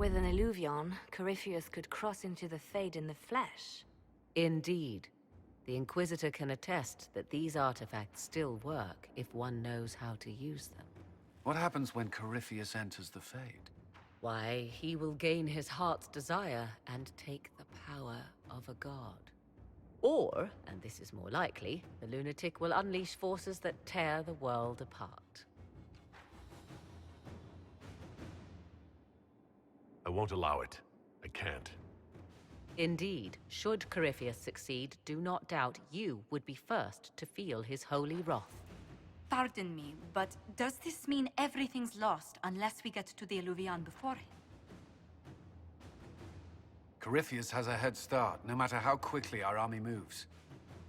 With an illuvion, Corypheus could cross into the Fade in the flesh. Indeed. The Inquisitor can attest that these artifacts still work if one knows how to use them. What happens when Corypheus enters the Fade? Why, he will gain his heart's desire and take the power of a god. Or, and this is more likely, the lunatic will unleash forces that tear the world apart. I won't allow it. I can't. Indeed, should Corypheus succeed, do not doubt you would be first to feel his holy wrath. Pardon me, but does this mean everything's lost unless we get to the Illuvion before him? Corypheus has a head start, no matter how quickly our army moves.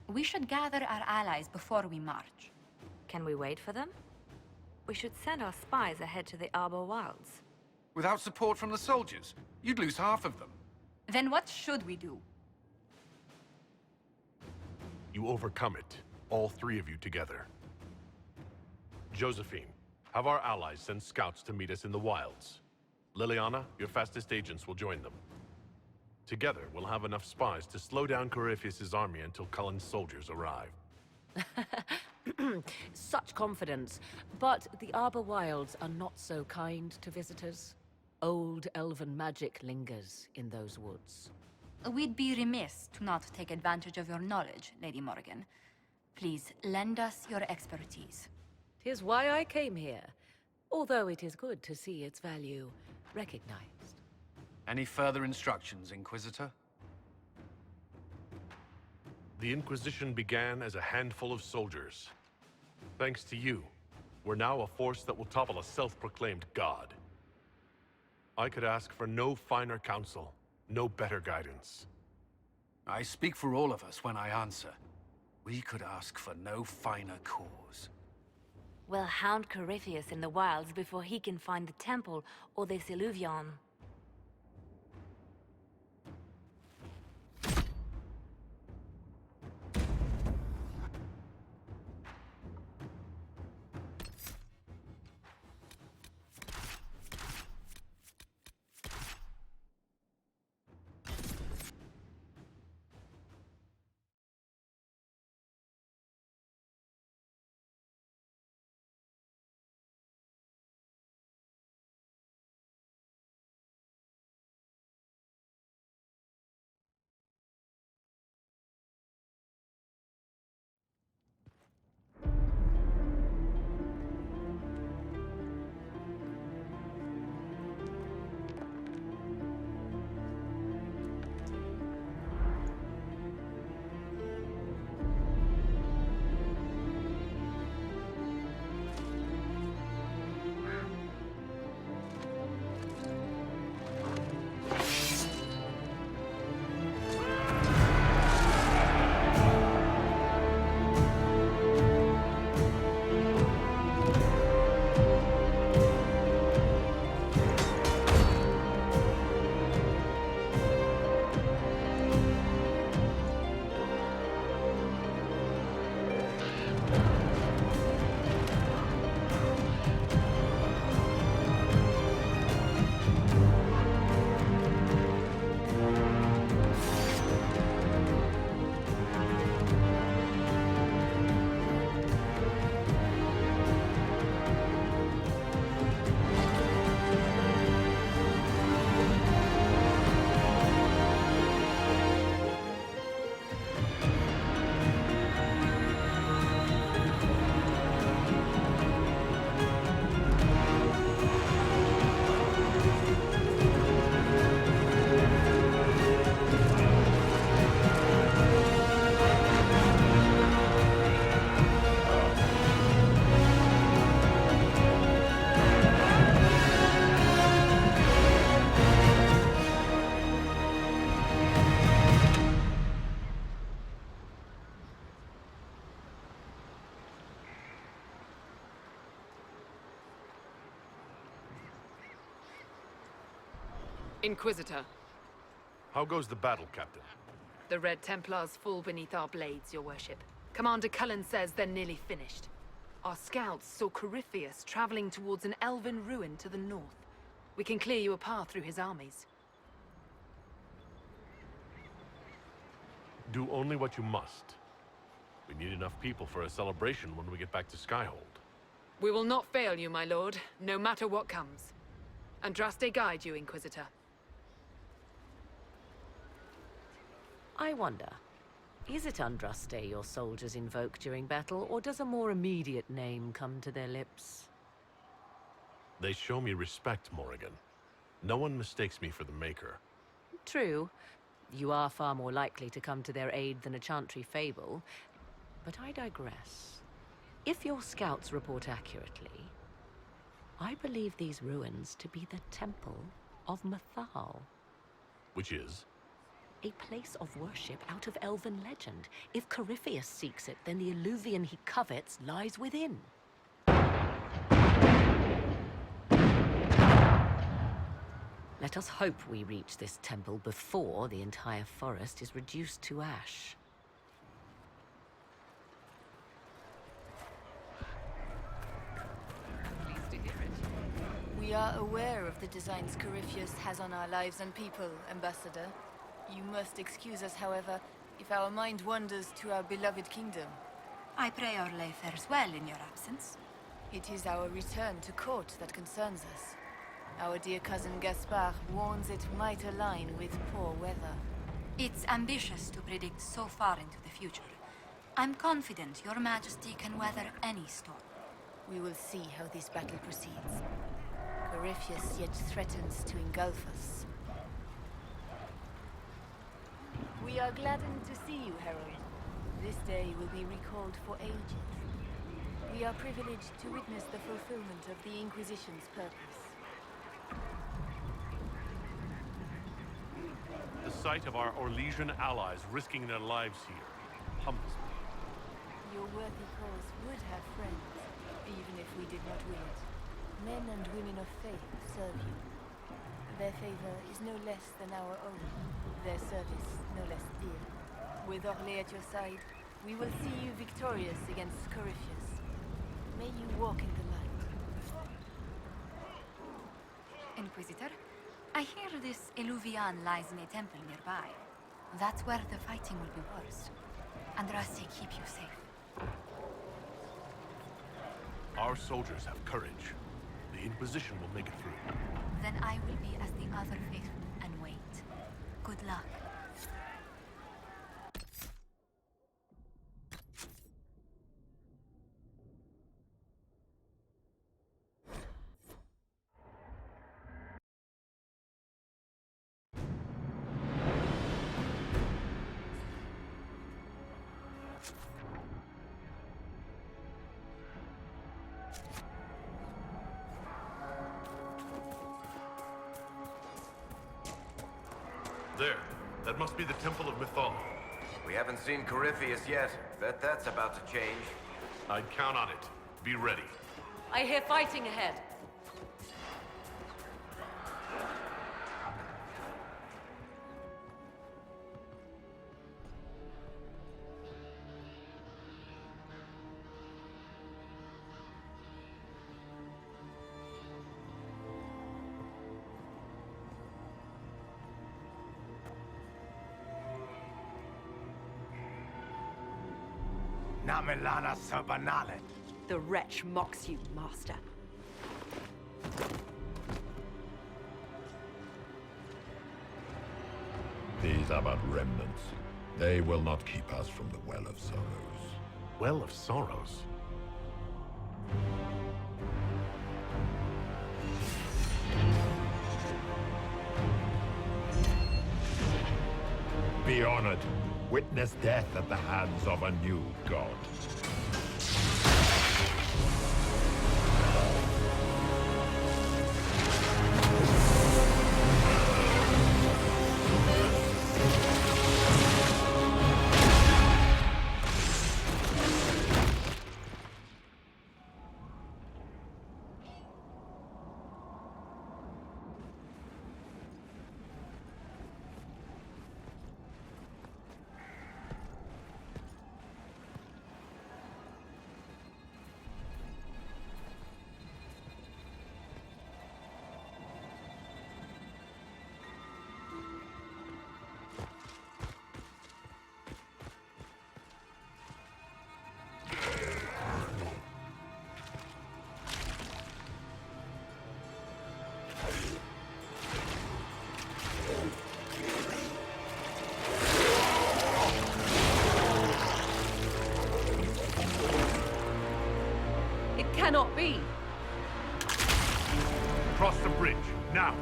We should gather our allies before we march. Can we wait for them? We should send our spies ahead to the Arbor Wilds. Without support from the soldiers, you'd lose half of them. Then what should we do? You overcome it. All three of you together. Josephine, have our allies send scouts to meet us in the wilds. Liliana, your fastest agents will join them. Together, we'll have enough spies to slow down Corypheus' army until Cullen's soldiers arrive. Such confidence. But the Arbor Wilds are not so kind to visitors. Old elven magic lingers in those woods. We'd be remiss to not take advantage of your knowledge, Lady Morgan. Please, lend us your expertise. 'Tis why I came here, although it is good to see its value recognized. Any further instructions, Inquisitor? The Inquisition began as a handful of soldiers. Thanks to you, we're now a force that will topple a self-proclaimed god. I could ask for no finer counsel, no better guidance. I speak for all of us when I answer. We could ask for no finer cause. We'll hound Corypheus in the wilds before he can find the temple or this illuvion. Inquisitor, How goes the battle, Captain? the Red Templars fall beneath our blades, your worship. Commander Cullen says they're nearly finished. Our scouts saw Corypheus traveling towards an elven ruin to the north. We can clear you a path through his armies. Do only what you must. We need enough people for a celebration when we get back to Skyhold. We will not fail you, my lord, no matter what comes. Andraste guide you, Inquisitor. I wonder, is it Andraste your soldiers invoke during battle, or does a more immediate name come to their lips? They show me respect, Morrigan. No one mistakes me for the Maker. True. You are far more likely to come to their aid than a Chantry fable, but I digress. If your scouts report accurately, I believe these ruins to be the Temple of Mythal. Which is? A place of worship out of elven legend. If Corypheus seeks it, then the Illuvian he covets lies within. Let us hope we reach this temple before the entire forest is reduced to ash. Pleased to hear it. We are aware of the designs Corypheus has on our lives and people, Ambassador. You must excuse us, however, if our mind wanders to our beloved kingdom. I pray our lay fares well in your absence. It is our return to court that concerns us. Our dear cousin Gaspard warns it might align with poor weather. It's ambitious to predict so far into the future. I'm confident your majesty can weather any storm. We will see how this battle proceeds. Corypheus yet threatens to engulf us. We are gladdened to see you, Herald. This day will be recalled for ages. We are privileged to witness the fulfillment of the Inquisition's purpose. The sight of our Orlesian allies risking their lives here humbles me. Your worthy cause would have friends, even if we did not will it. Men and women of faith serve you. Their favor is no less than our own. Their service no less dear. With Orlais at your side, we will see you victorious against Corypheus. May you walk in the light. Inquisitor, I hear this Illuvian lies in a temple nearby. That's where the fighting will be worst. Andraste keep you safe. Our soldiers have courage. The Inquisition will make it through. Then I will be as the other faithful and wait. Good luck. There. That must be the Temple of Mythal. We haven't seen Corypheus yet. Bet that's about to change. I'd count on it. Be ready. I hear fighting ahead. Namelana Sabanalet. The wretch mocks you, master. These are but remnants. They will not keep us from the Well of Sorrows. Well of Sorrows. Be honored. Witness death at the hands of a new god. cannot be! Cross the bridge, now!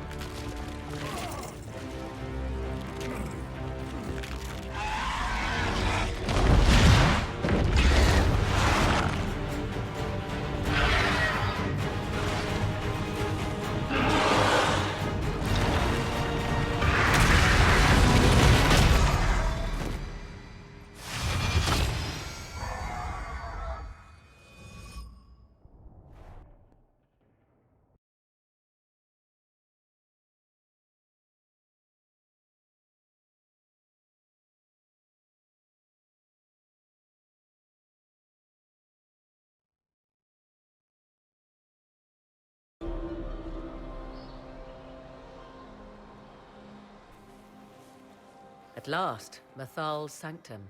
At last, Mathal's sanctum.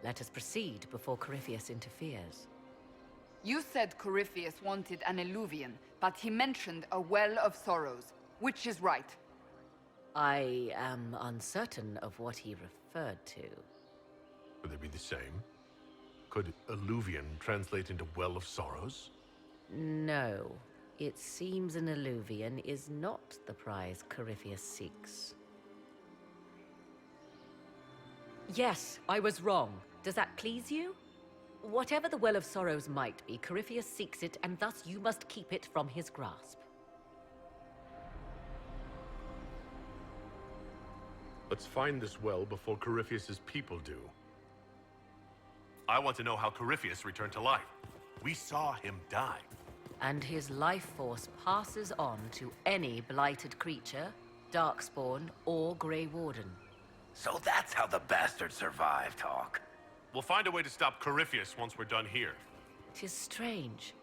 Let us proceed before Corypheus interferes. You said Corypheus wanted an Eluvian, but he mentioned a Well of Sorrows. Which is right? I am uncertain of what he referred to. Would they be the same? Could Eluvian translate into Well of Sorrows? No. It seems an Eluvian is not the prize Corypheus seeks. Yes, I was wrong. Does that please you? Whatever the Well of Sorrows might be, Corypheus seeks it, and thus you must keep it from his grasp. Let's find this well before Corypheus's people do. I want to know how Corypheus returned to life. We saw him die. And his life force passes on to any blighted creature, Darkspawn, or Grey Warden. So that's how the bastard survived, Hawk. We'll find a way to stop Corypheus once we're done here. 'Tis strange.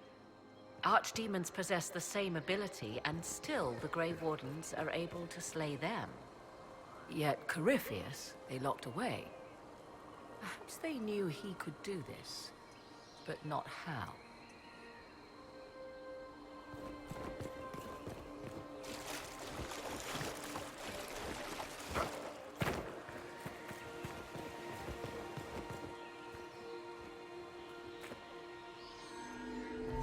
Archdemons possess the same ability, and still the Grey Wardens are able to slay them. Yet Corypheus, they locked away. Perhaps they knew he could do this, but not how.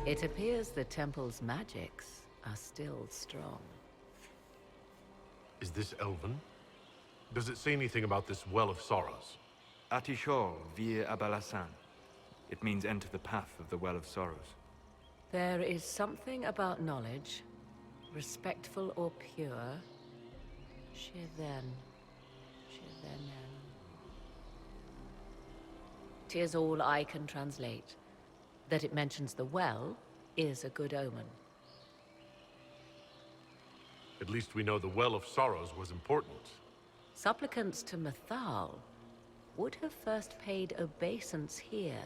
It appears the temple's magics are still strong. Is this Elven? Does it say anything about this Well of Sorrows? Atishor vir Abalasan. It means enter the path of the Well of Sorrows. There is something about knowledge, respectful or pure. Shivenen. 'Tis all I can translate. That it mentions the well is a good omen. At least we know the Well of Sorrows was important. Supplicants to Mathal would have first paid obeisance here.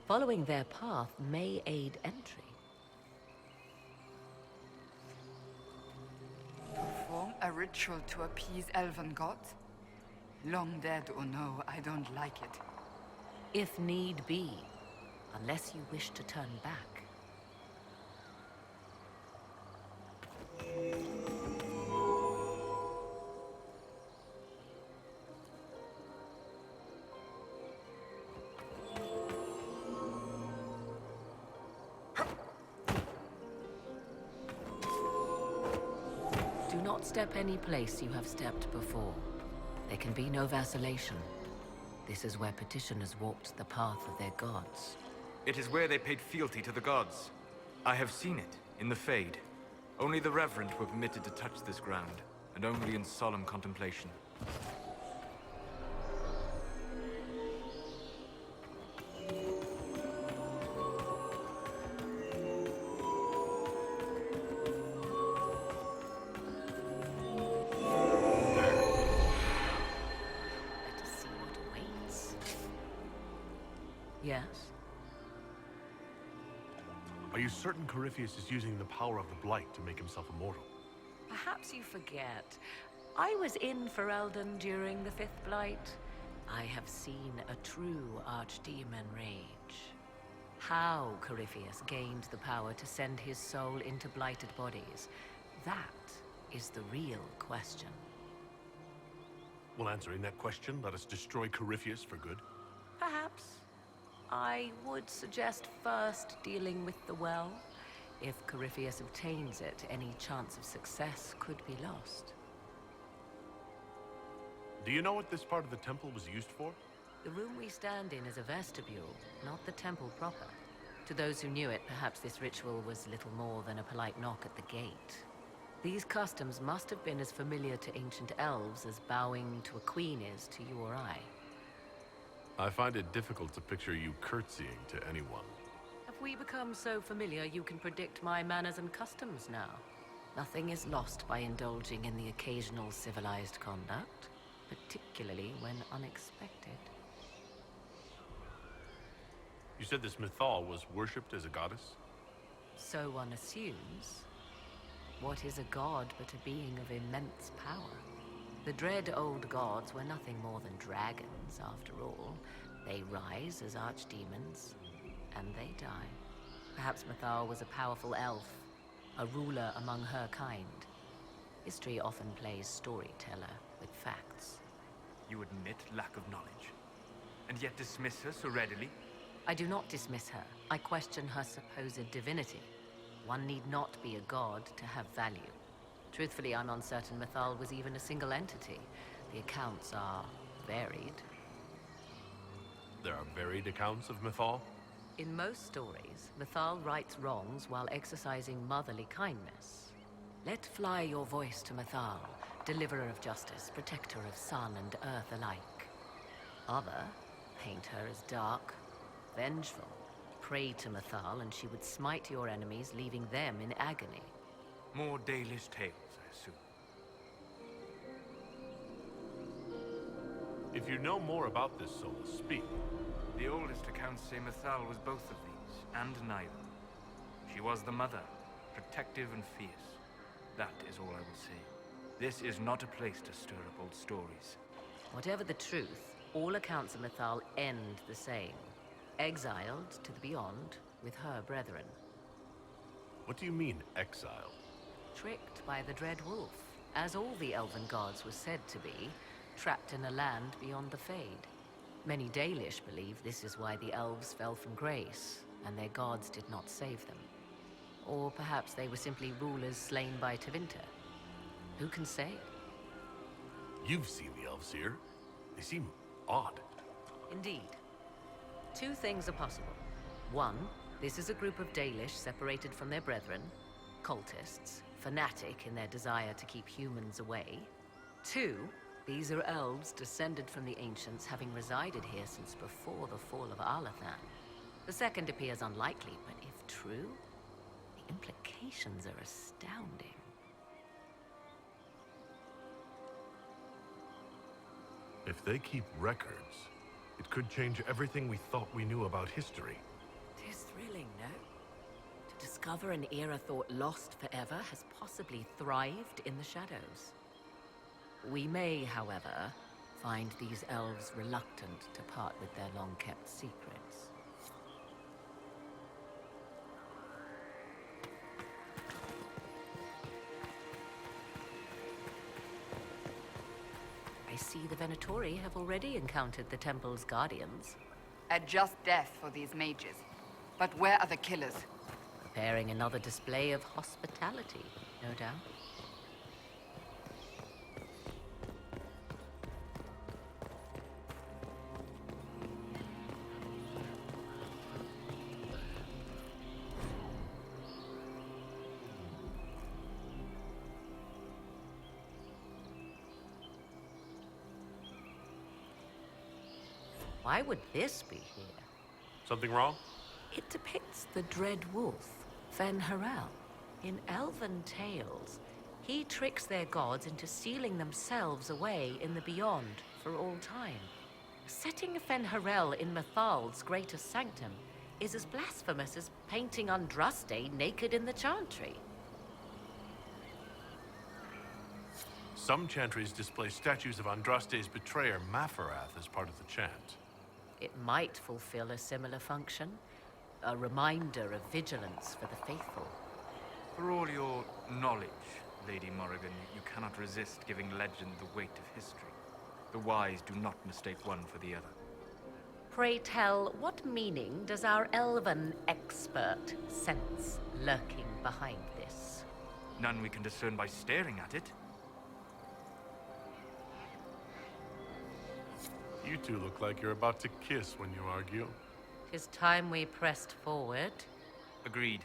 Following their path may aid entry. Perform a ritual to appease elven gods? Long dead or no, I don't like it. If need be, unless you wish to turn back. Do not step any place you have stepped before. There can be no vacillation. This is where petitioners walked the path of their gods. It is where they paid fealty to the gods. I have seen it, in the Fade. Only the Reverend were permitted to touch this ground, and only in solemn contemplation. Let us see what awaits. Yes? Are you certain Corypheus is using the power of the Blight to make himself immortal? Perhaps you forget. I was in Ferelden during the Fifth Blight. I have seen a true archdemon rage. How Corypheus gained the power to send his soul into blighted bodies, that is the real question. Well, answering that question, let us destroy Corypheus for good. Perhaps. I would suggest first dealing with the well. If Corypheus obtains it, any chance of success could be lost. Do you know what this part of the temple was used for? The room we stand in is a vestibule, not the temple proper. To those who knew it, perhaps this ritual was little more than a polite knock at the gate. These customs must have been as familiar to ancient elves as bowing to a queen is to you or I. I find it difficult to picture you curtsying to anyone. Have we become so familiar you can predict my manners and customs now? Nothing is lost by indulging in the occasional civilized conduct, particularly when unexpected. You said this Mythal was worshipped as a goddess? So one assumes. What is a god but a being of immense power? The dread old gods were nothing more than dragons, after all. They rise as archdemons, and they die. Perhaps Mythal was a powerful elf, a ruler among her kind. History often plays storyteller with facts. You admit lack of knowledge, and yet dismiss her so readily? I do not dismiss her. I question her supposed divinity. One need not be a god to have value. Truthfully, I'm uncertain Mythal was even a single entity. The accounts are varied. There are varied accounts of Mythal? In most stories, Mythal rights wrongs while exercising motherly kindness. Let fly your voice to Mythal, deliverer of justice, protector of sun and earth alike. Other paint her as dark, vengeful. Pray to Mythal and she would smite your enemies, leaving them in agony. More Dalish tales, I assume. If you know more about this soul, speak. The oldest accounts say Mythal was both of these, and neither. She was the mother, protective and fierce. That is all I will say. This is not a place to stir up old stories. Whatever the truth, all accounts of Mythal end the same. Exiled to the beyond with her brethren. What do you mean, exiled? Tricked by the Dread Wolf, as all the elven gods were said to be, trapped in a land beyond the Fade. Many Dalish believe this is why the elves fell from grace, and their gods did not save them. Or perhaps they were simply rulers slain by Tevinter. Who can say? You've seen the elves here. They seem odd. Indeed. Two things are possible. One, this is a group of Dalish separated from their brethren, cultists, fanatic in their desire to keep humans away. Two, these are elves descended from the ancients, having resided here since before the fall of Arlathan. The second appears unlikely, but if true, the implications are astounding. If they keep records, it could change everything we thought we knew about history. 'Tis thrilling, no? To discover an era thought lost forever has possibly thrived in the shadows. We may, however, find these elves reluctant to part with their long-kept secrets. I see the Venatori have already encountered the temple's guardians. A just death for these mages. But where are the killers? Preparing another display of hospitality, no doubt. Why would this be here? Something wrong? It depicts the Dread Wolf, Fen-Harel. In elven tales, he tricks their gods into sealing themselves away in the beyond for all time. Setting Fen-Harel in Mythal's greatest sanctum is as blasphemous as painting Andraste naked in the chantry. Some chantries display statues of Andraste's betrayer, Mafarath, as part of the chant. It might fulfill a similar function, a reminder of vigilance for the faithful. For all your knowledge, Lady Morrigan, you cannot resist giving legend the weight of history. The wise do not mistake one for the other. Pray tell, what meaning does our elven expert sense lurking behind this? None we can discern by staring at it. You two look like you're about to kiss when you argue. 'Tis time we pressed forward. Agreed.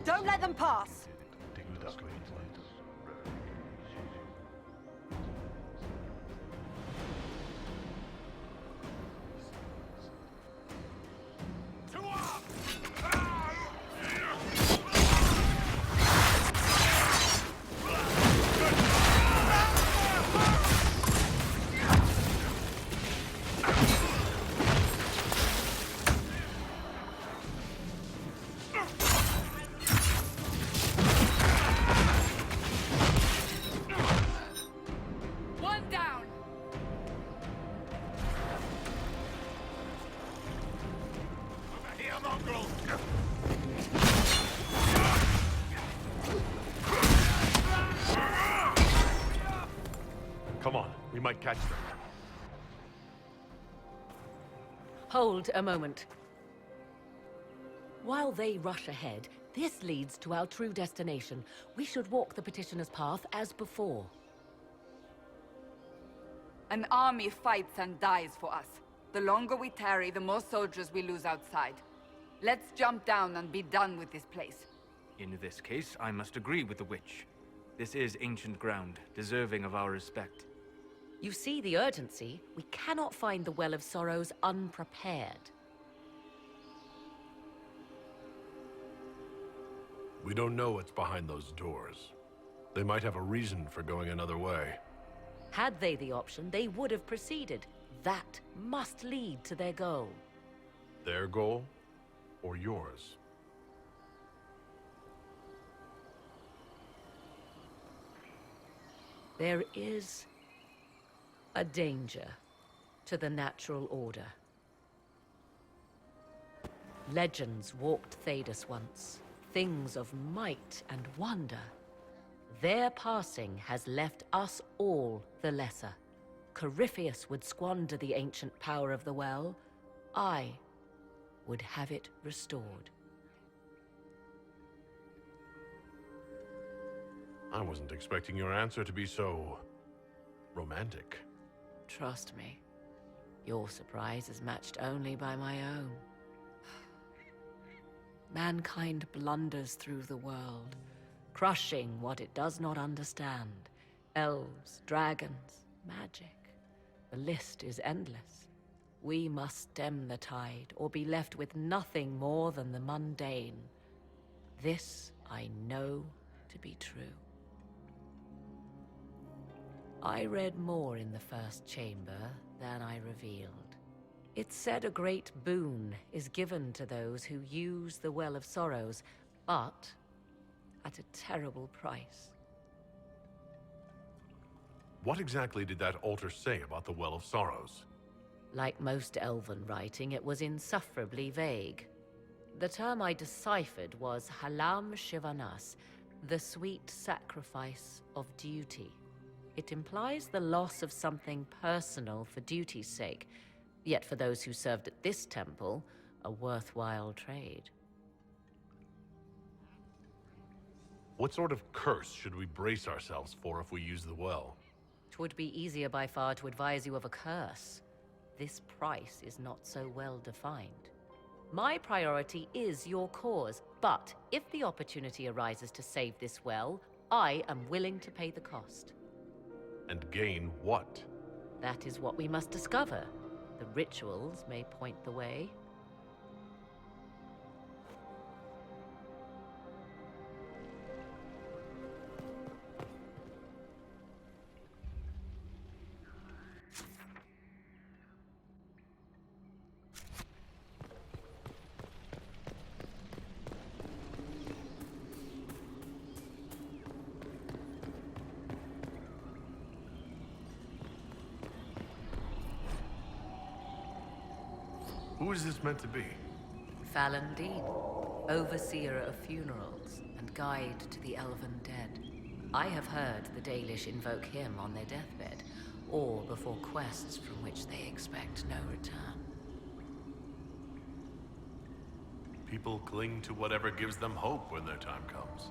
Don't let them pass! One down! Here, mongrel! Come on, we might catch them. Hold a moment. While they rush ahead, this leads to our true destination. We should walk the petitioner's path as before. An army fights and dies for us. The longer we tarry, the more soldiers we lose outside. Let's jump down and be done with this place. In this case, I must agree with the witch. This is ancient ground, deserving of our respect. You see the urgency? We cannot find the Well of Sorrows unprepared. We don't know what's behind those doors. They might have a reason for going another way. Had they the option, they would have proceeded. That must lead to their goal. Their goal, or yours? There is a danger to the natural order. Legends walked Thedas once, things of might and wonder. Their passing has left us all the lesser. Corypheus would squander the ancient power of the well. I would have it restored. I wasn't expecting your answer to be so romantic. Trust me, your surprise is matched only by my own. Mankind blunders through the world, crushing what it does not understand. Elves, dragons, magic. The list is endless. We must stem the tide, or be left with nothing more than the mundane. This I know to be true. I read more in the first chamber than I revealed. It said a great boon is given to those who use the Well of Sorrows, but at a terrible price. What exactly did that altar say about the Well of Sorrows? Like most elven writing, it was insufferably vague. The term I deciphered was Halam Shivanas, the sweet sacrifice of duty. It implies the loss of something personal for duty's sake, yet for those who served at this temple, a worthwhile trade. What sort of curse should we brace ourselves for if we use the well? 'Twould be easier by far to advise you of a curse. This price is not so well defined. My priority is your cause, but if the opportunity arises to save this well, I am willing to pay the cost. And gain what? That is what we must discover. The rituals may point the way. Who is this meant to be? Fallon Dean, overseer of funerals and guide to the elven dead. I have heard the Dalish invoke him on their deathbed, or before quests from which they expect no return. People cling to whatever gives them hope when their time comes.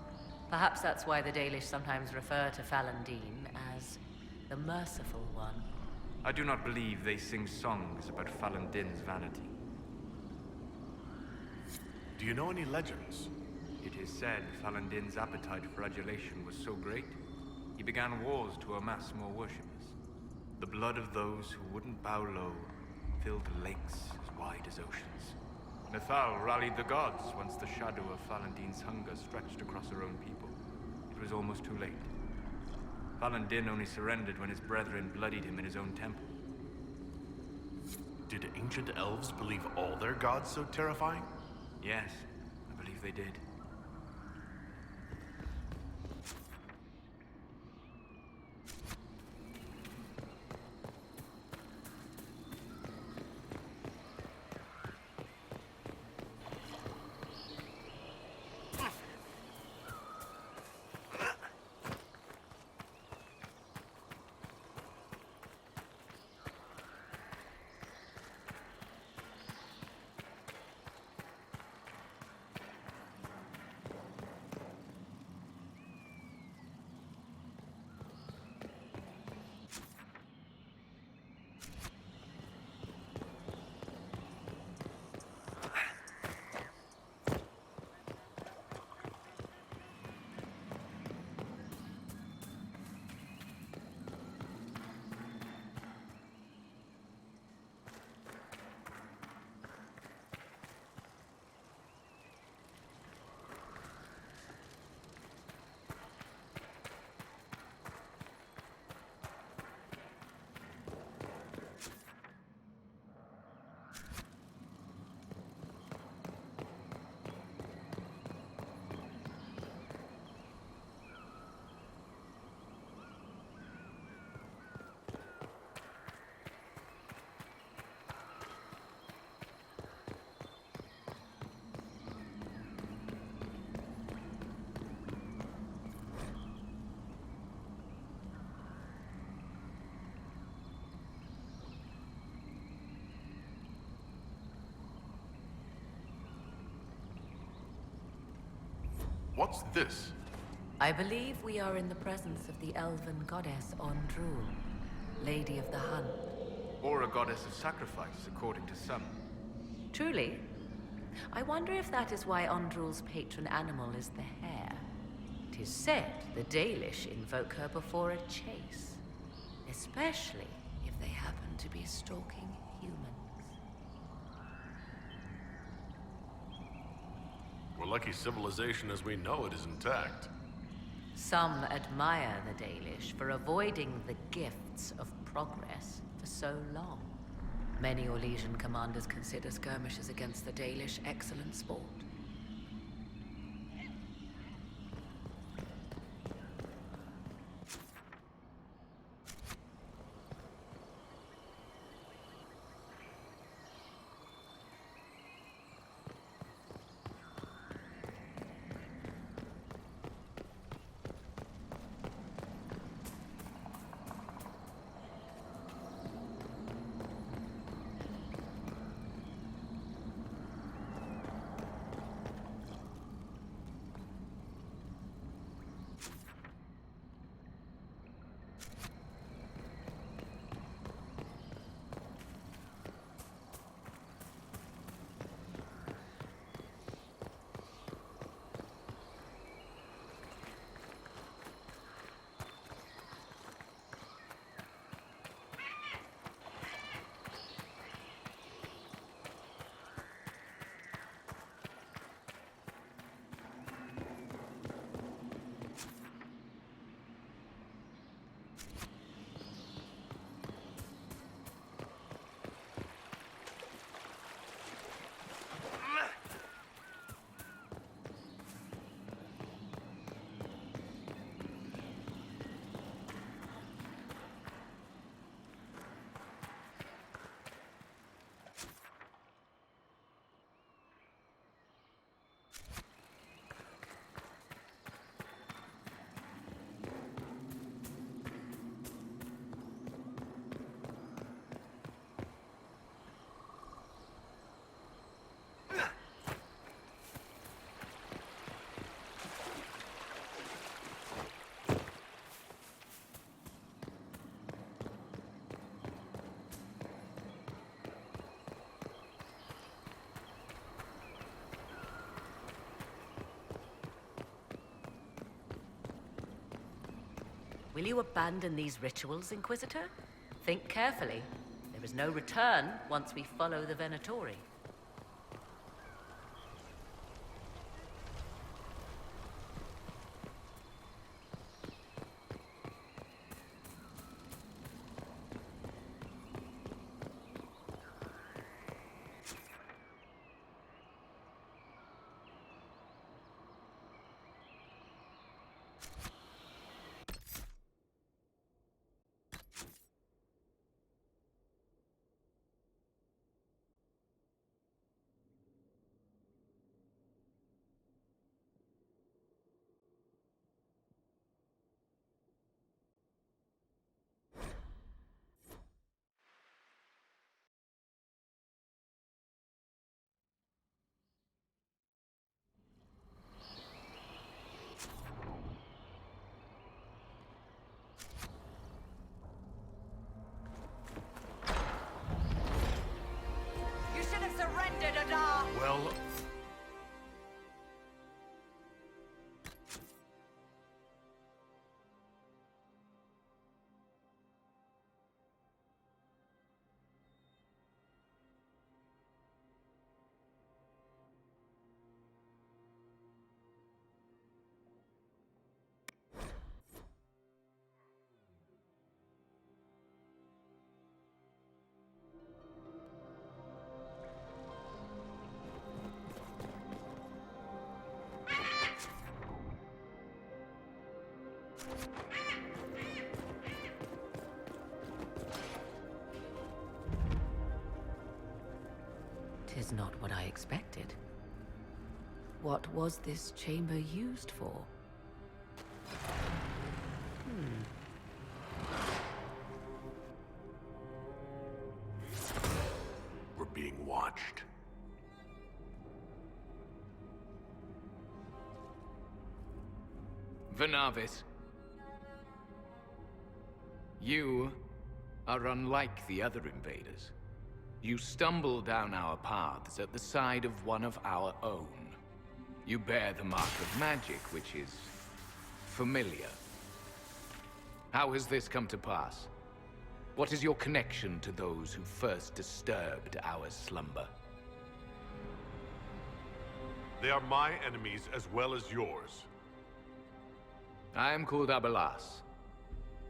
Perhaps that's why the Dalish sometimes refer to Fallon Dean as the Merciful One. I do not believe they sing songs about Fallon Din's vanity. Do you know any legends? It is said Fallon Din's appetite for adulation was so great, he began wars to amass more worshippers. The blood of those who wouldn't bow low filled lakes as wide as oceans. Nethal rallied the gods once the shadow of Fallon Din's hunger stretched across her own people. It was almost too late. Fallon Din only surrendered when his brethren bloodied him in his own temple. Did ancient elves believe all their gods so terrifying? Yes, I believe they did. What's this? I believe we are in the presence of the elven goddess Ondrul, Lady of the Hunt. Or a goddess of sacrifice, according to some. Truly? I wonder if that is why Ondrul's patron animal is the hare. 'Tis said the Dalish invoke her before a chase, especially if they happen to be stalking humans. We're lucky civilization as we know it is intact. Some admire the Dalish for avoiding the gifts of progress for so long. Many Orlesian commanders consider skirmishes against the Dalish excellent sport. Will you abandon these rituals, Inquisitor? Think carefully. There is no return once we follow the Venatori. You should have surrendered, Adar! Well... Tis not what I expected. What was this chamber used for? We're being watched. Venavis. You are unlike the other invaders. You stumble down our paths at the side of one of our own. You bear the mark of magic, which is familiar. How has this come to pass? What is your connection to those who first disturbed our slumber? They are my enemies as well as yours. I am called Abelas.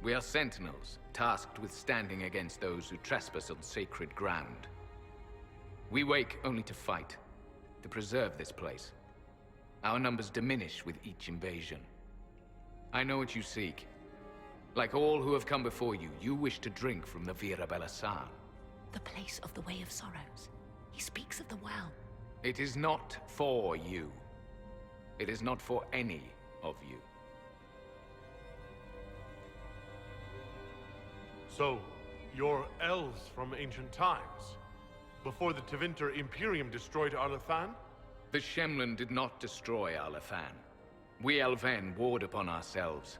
We are sentinels, tasked with standing against those who trespass on sacred ground. We wake only to fight, to preserve this place. Our numbers diminish with each invasion. I know what you seek. Like all who have come before you, you wish to drink from the Vira Belasan. The place of the Way of Sorrows. He speaks of the well. It is not for you. It is not for any of you. So, you're elves from ancient times? Before the Tevinter Imperium destroyed Arlathan? The Shemlin did not destroy Arlathan. We Elven warred upon ourselves.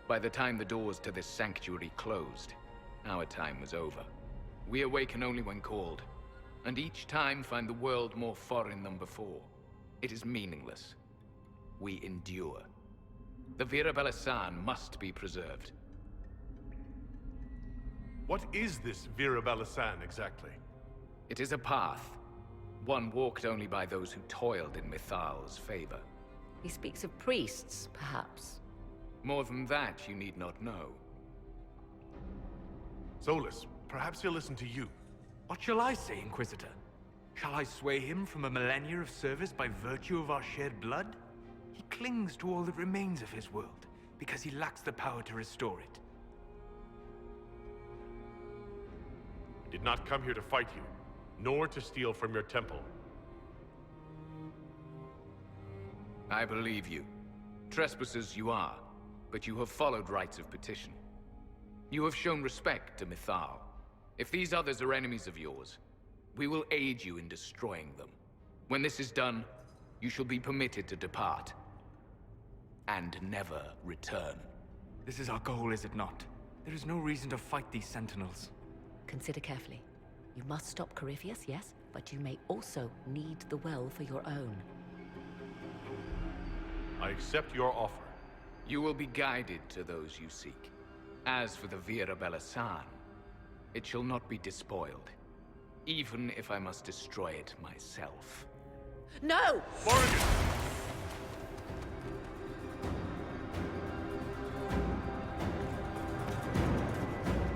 By the time the doors to this sanctuary closed, our time was over. We awaken only when called, and each time find the world more foreign than before. It is meaningless. We endure. The Vira Belasan must be preserved. What is this Vira Belasan exactly? It is a path. One walked only by those who toiled in Mithal's favor. He speaks of priests, perhaps. More than that, you need not know. Solus, perhaps he'll listen to you. What shall I say, Inquisitor? Shall I sway him from a millennia of service by virtue of our shared blood? He clings to all that remains of his world, because he lacks the power to restore it. I did not come here to fight you, nor to steal from your temple. I believe you. Trespassers you are, but you have followed rites of petition. You have shown respect to Mithal. If these others are enemies of yours, we will aid you in destroying them. When this is done, you shall be permitted to depart. And never return. This is our goal, is it not? There is no reason to fight these sentinels. Consider carefully. You must stop Corypheus, yes, but you may also need the well for your own. I accept your offer. You will be guided to those you seek. As for the Virabella San, it shall not be despoiled, even if I must destroy it myself. No! Morrigan!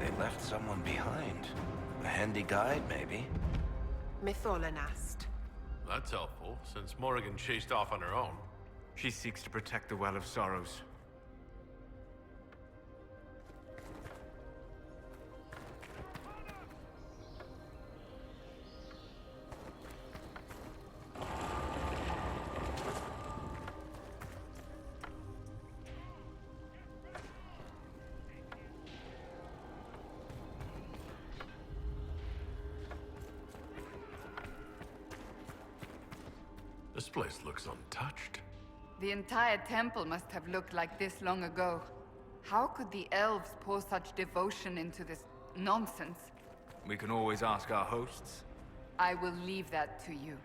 They left someone behind. A handy guide, maybe? Mytholanast. That's helpful, since Morrigan chased off on her own. She seeks to protect the Well of Sorrows. This place looks untouched. The entire temple must have looked like this long ago. How could the elves pour such devotion into this nonsense? We can always ask our hosts. I will leave that to you.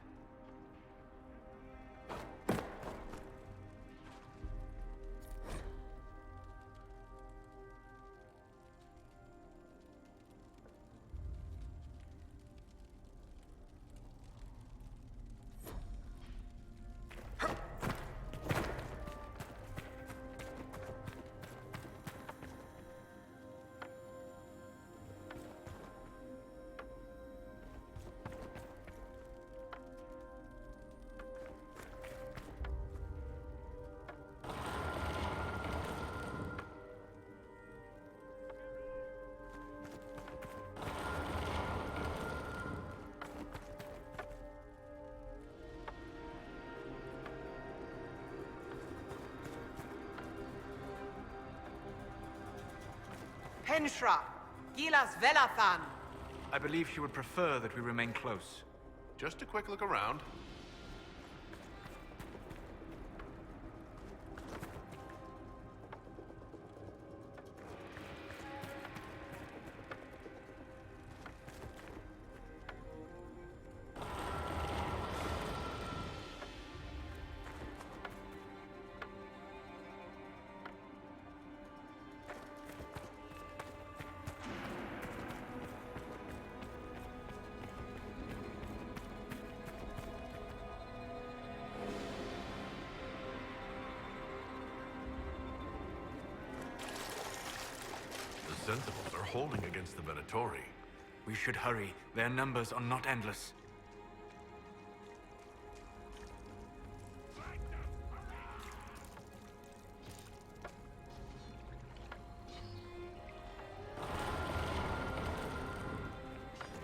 Henshra, Gilas Velathan. I believe she would prefer that we remain close. Just a quick look around. The Sentinels are holding against the Venatori. We should hurry. Their numbers are not endless.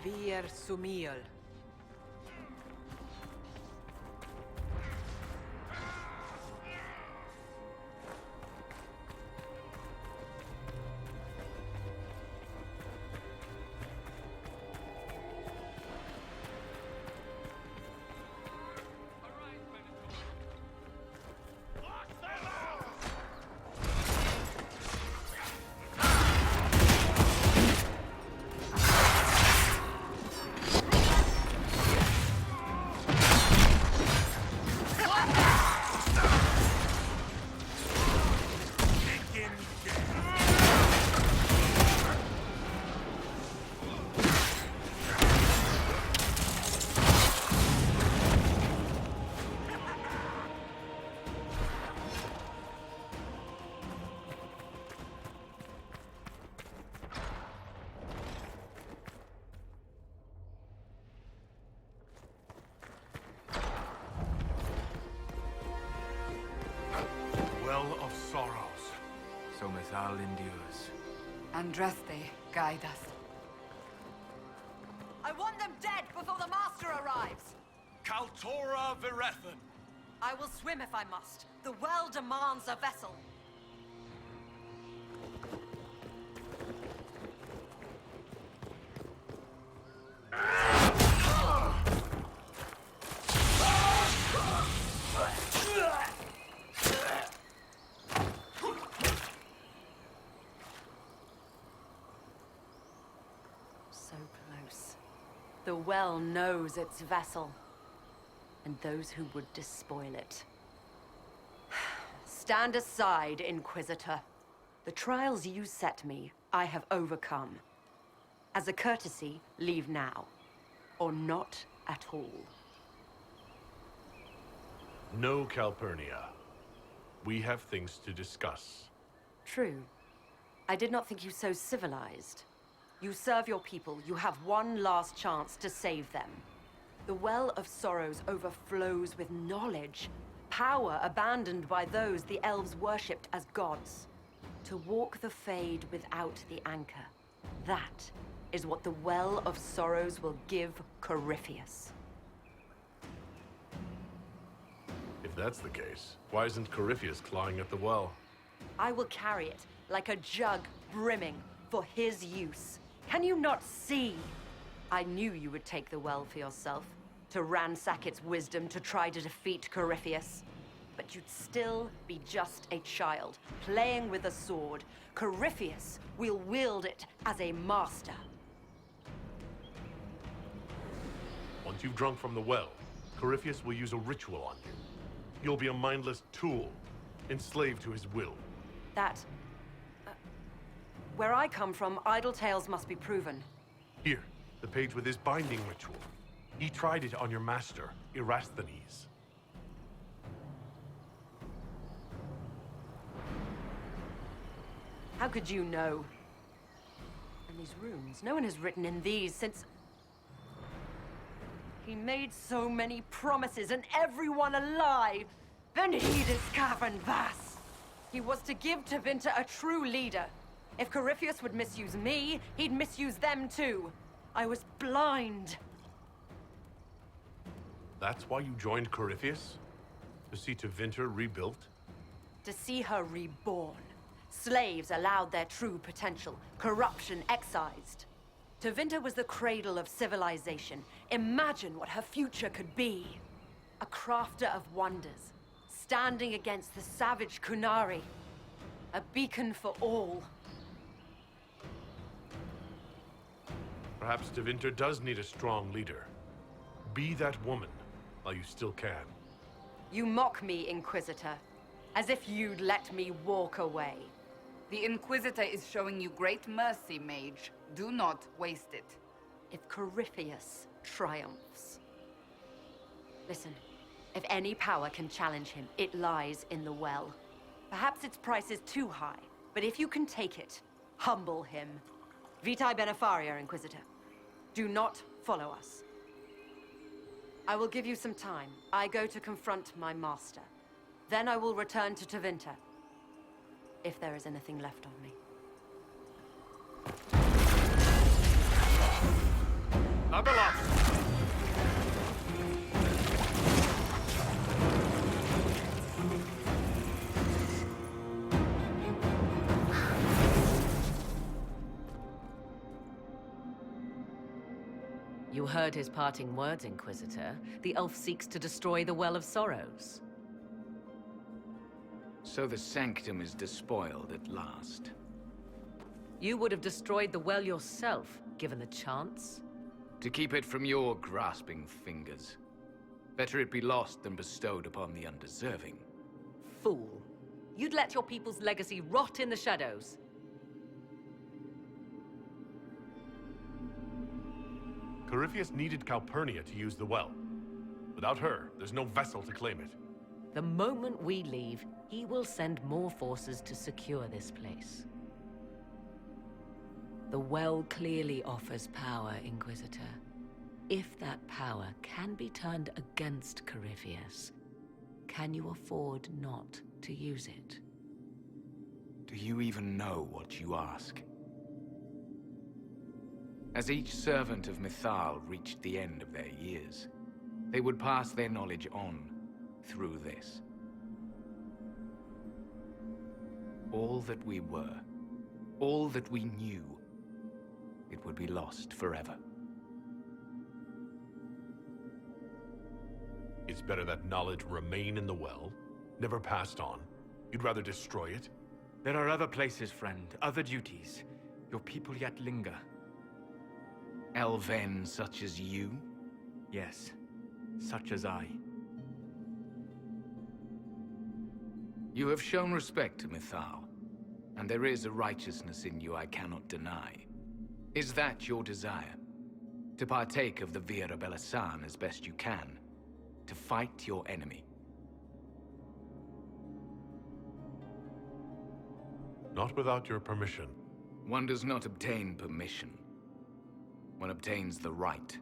Vir Sumiel. Well of Sorrows. So Mythal endures. Andraste, guide us. I want them dead before the Master arrives! Kaltora Virethan! I will swim if I must. The well demands a vessel. So close. The well knows its vessel, and those who would despoil it. Stand aside, Inquisitor. The trials you set me, I have overcome. As a courtesy, leave now. Or not at all. No, Calpurnia. We have things to discuss. True. I did not think you so civilized. You serve your people. You have one last chance to save them. The Well of Sorrows overflows with knowledge. Power abandoned by those the elves worshipped as gods. To walk the Fade without the anchor. That is what the Well of Sorrows will give Corypheus. If that's the case, why isn't Corypheus clawing at the well? I will carry it like a jug brimming for his use. Can you not see? I knew you would take the well for yourself, to ransack its wisdom to try to defeat Corypheus. But you'd still be just a child, playing with a sword. Corypheus will wield it as a master. Once you've drunk from the well, Corypheus will use a ritual on you. You'll be a mindless tool, enslaved to his will. Where I come from, idle tales must be proven. Here, the page with his binding ritual. He tried it on your master, Erasthenes. How could you know? And these runes, no one has written in these since... He made so many promises, and everyone a lie! Then he discovered Vas! He was to give Tevinter a true leader. If Corypheus would misuse me, he'd misuse them too. I was blind. That's why you joined Corypheus? To see Tevinter rebuilt? To see her reborn. Slaves allowed their true potential, corruption excised. Tevinter was the cradle of civilization. Imagine what her future could be. A crafter of wonders, standing against the savage Kunari. A beacon for all. Perhaps Tevinter does need a strong leader. Be that woman, while you still can. You mock me, Inquisitor, as if you'd let me walk away. The Inquisitor is showing you great mercy, Mage. Do not waste it. If Corypheus triumphs. Listen, if any power can challenge him, it lies in the well. Perhaps its price is too high, but if you can take it, humble him. Vitae Benefaria, Inquisitor. Do not follow us. I will give you some time. I go to confront my master. Then I will return to Tevinter. If there is anything left of me. Abeloth! You heard his parting words, Inquisitor. The elf seeks to destroy the Well of Sorrows. So the Sanctum is despoiled at last. You would have destroyed the well yourself, given the chance. To keep it from your grasping fingers. Better it be lost than bestowed upon the undeserving. Fool. You'd let your people's legacy rot in the shadows. Corypheus needed Calpurnia to use the well. Without her, there's no vessel to claim it. The moment we leave, he will send more forces to secure this place. The well clearly offers power, Inquisitor. If that power can be turned against Corypheus, can you afford not to use it? Do you even know what you ask? As each servant of Mythal reached the end of their years, they would pass their knowledge on through this. All that we were, all that we knew, it would be lost forever. It's better that knowledge remain in the well, never passed on. You'd rather destroy it? There are other places, friend, other duties. Your people yet linger. Elven such as you? Yes, such as I. You have shown respect to Mythal, and there is a righteousness in you I cannot deny. Is that your desire? To partake of the Vira Belasan as best you can? To fight your enemy? Not without your permission. One does not obtain permission. One obtains the right.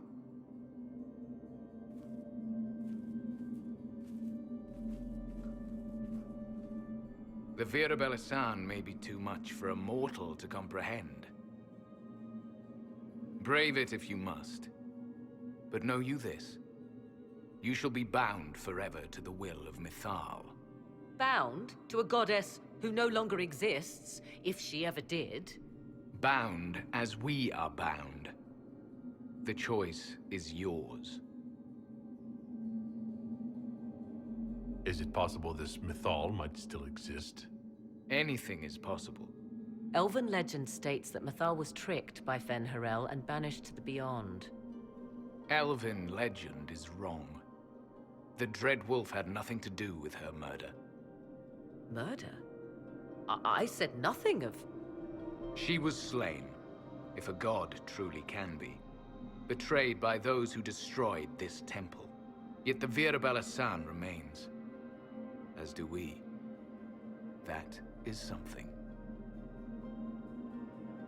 The Vira Belasan may be too much for a mortal to comprehend. Brave it if you must. But know you this. You shall be bound forever to the will of Mythal. Bound to a goddess who no longer exists, if she ever did. Bound as we are bound. The choice is yours. Is it possible this Mythal might still exist? Anything is possible. Elven legend states that Mythal was tricked by Fen-Harel and banished to the Beyond. Elven legend is wrong. The Dread Wolf had nothing to do with her murder. Murder? I said nothing of... She was slain, if a god truly can be. Betrayed by those who destroyed this temple. Yet the Vira Belasan remains. As do we. That is something.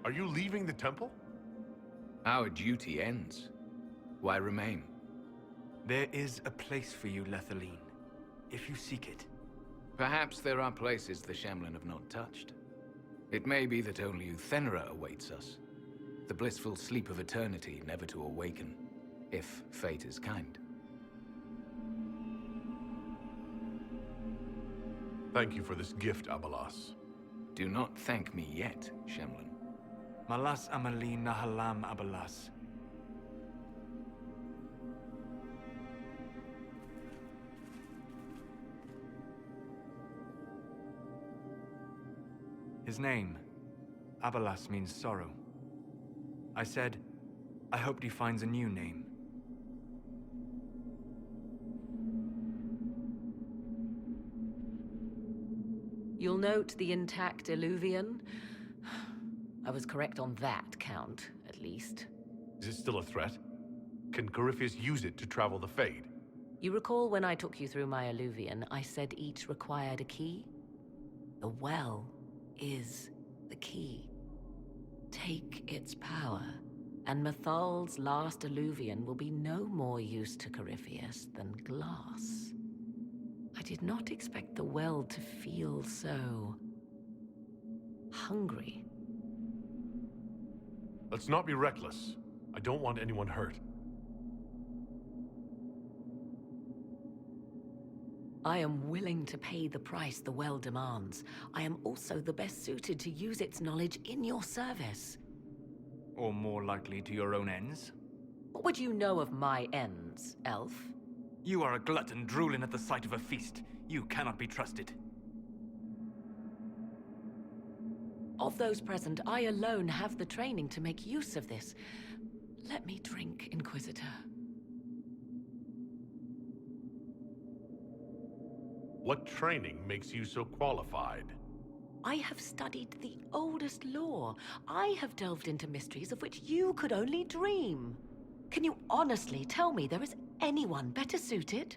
Are you leaving the temple? Our duty ends. Why remain? There is a place for you, Lethaline, if you seek it. Perhaps there are places the Shemlin have not touched. It may be that only Uthenra awaits us. The blissful sleep of eternity, never to awaken, if fate is kind. Thank you for this gift, Abalas. Do not thank me yet, Shemlin. Malas Amalin Nahalam Abalas. His name, Abalas, means sorrow. I said, I hoped he finds a new name. You'll note the intact Illuvian. I was correct on that count, at least. Is it still a threat? Can Corypheus use it to travel the Fade? You recall when I took you through my Illuvian, I said each required a key? The well is the key. Take its power, and Mythal's last Illuvian will be no more use to Corypheus than glass. I did not expect the well to feel so... hungry. Let's not be reckless. I don't want anyone hurt. I am willing to pay the price the well demands. I am also the best suited to use its knowledge in your service. Or more likely to your own ends? What would you know of my ends, elf? You are a glutton drooling at the sight of a feast. You cannot be trusted. Of those present, I alone have the training to make use of this. Let me drink, Inquisitor. What training makes you so qualified? I have studied the oldest lore. I have delved into mysteries of which you could only dream. Can you honestly tell me there is anyone better suited?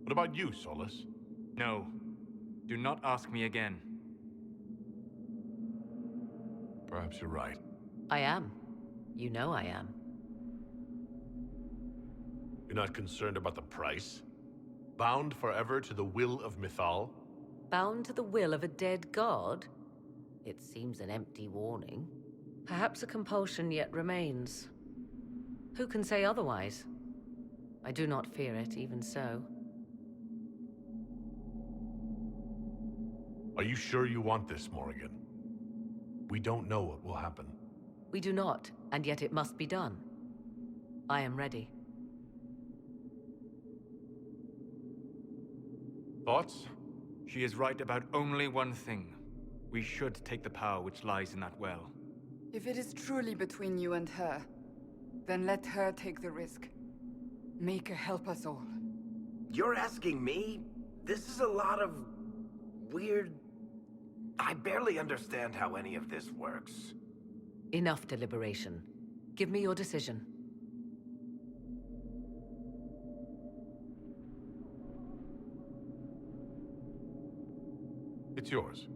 What about you, Solus? No. Do not ask me again. Perhaps you're right. I am. You know I am. You're not concerned about the price? Bound forever to the will of Mythal? Bound to the will of a dead god? It seems an empty warning. Perhaps a compulsion yet remains. Who can say otherwise? I do not fear it, even so. Are you sure you want this, Morrigan? We don't know what will happen. We do not, and yet it must be done. I am ready. Thoughts? She is right about only one thing. We should take the power which lies in that well. If it is truly between you and her, then let her take the risk. Make her help us all. You're asking me? This is a lot of... weird... I barely understand how any of this works. Enough deliberation. Give me your decision. It's yours.